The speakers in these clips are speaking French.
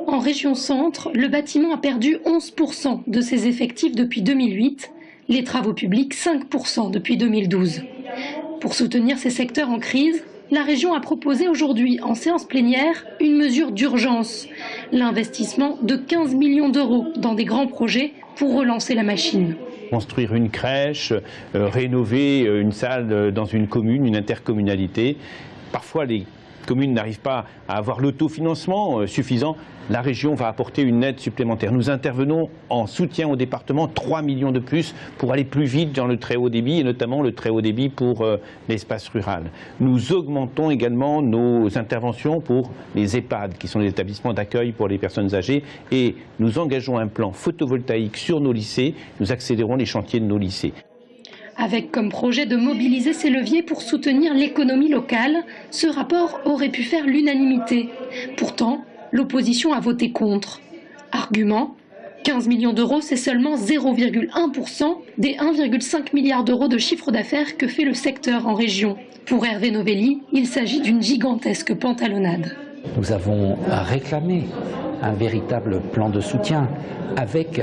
En région centre, le bâtiment a perdu 11% de ses effectifs depuis 2008, les travaux publics 5% depuis 2012. Pour soutenir ces secteurs en crise, la région a proposé aujourd'hui en séance plénière une mesure d'urgence, l'investissement de 15 millions d'euros dans des grands projets pour relancer la machine. Construire une crèche, rénover une salle dans une commune, une intercommunalité. Parfois, les communes n'arrivent pas à avoir l'autofinancement suffisant. La région va apporter une aide supplémentaire. Nous intervenons en soutien au département, 3 millions de plus pour aller plus vite dans le très haut débit et notamment le très haut débit pour l'espace rural. Nous augmentons également nos interventions pour les EHPAD, qui sont les établissements d'accueil pour les personnes âgées, et nous engageons un plan photovoltaïque sur nos lycées. Nous accélérons les chantiers de nos lycées. Avec comme projet de mobiliser ces leviers pour soutenir l'économie locale, ce rapport aurait pu faire l'unanimité. Pourtant, l'opposition a voté contre. Argument, 15 millions d'euros, c'est seulement 0,1% des 1,5 milliard d'euros de chiffre d'affaires que fait le secteur en région. Pour Hervé Novelli, il s'agit d'une gigantesque pantalonnade. Nous avons réclamé un véritable plan de soutien avec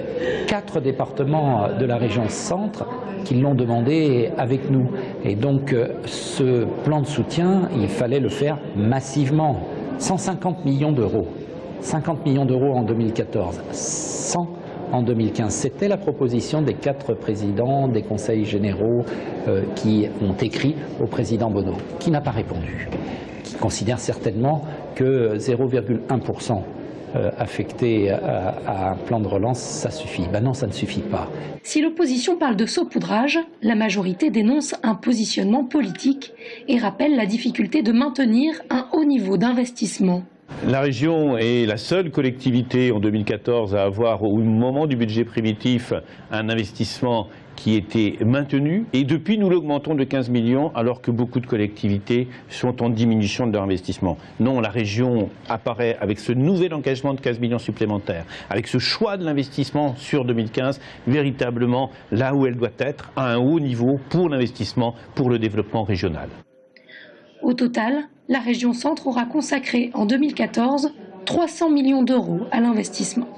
4 départements de la région centre qui l'ont demandé avec nous. Et donc ce plan de soutien, il fallait le faire massivement. 150 millions d'euros. 50 millions d'euros en 2014, 100 en 2015. C'était la proposition des 4 présidents des conseils généraux qui ont écrit au président Bonneau, qui n'a pas répondu, qui considère certainement que 0,1% affecté à un plan de relance, ça suffit. Ben non, ça ne suffit pas. Si l'opposition parle de saupoudrage, la majorité dénonce un positionnement politique et rappelle la difficulté de maintenir un haut niveau d'investissement. La région est la seule collectivité en 2014 à avoir, au moment du budget primitif, un investissement qui était maintenu. Et depuis, nous l'augmentons de 15 millions, alors que beaucoup de collectivités sont en diminution de leur investissement. Non, la région apparaît avec ce nouvel engagement de 15 millions supplémentaires, avec ce choix de l'investissement sur 2015, véritablement là où elle doit être, à un haut niveau pour l'investissement, pour le développement régional. Au total, la région centre aura consacré en 2014 300 millions d'euros à l'investissement.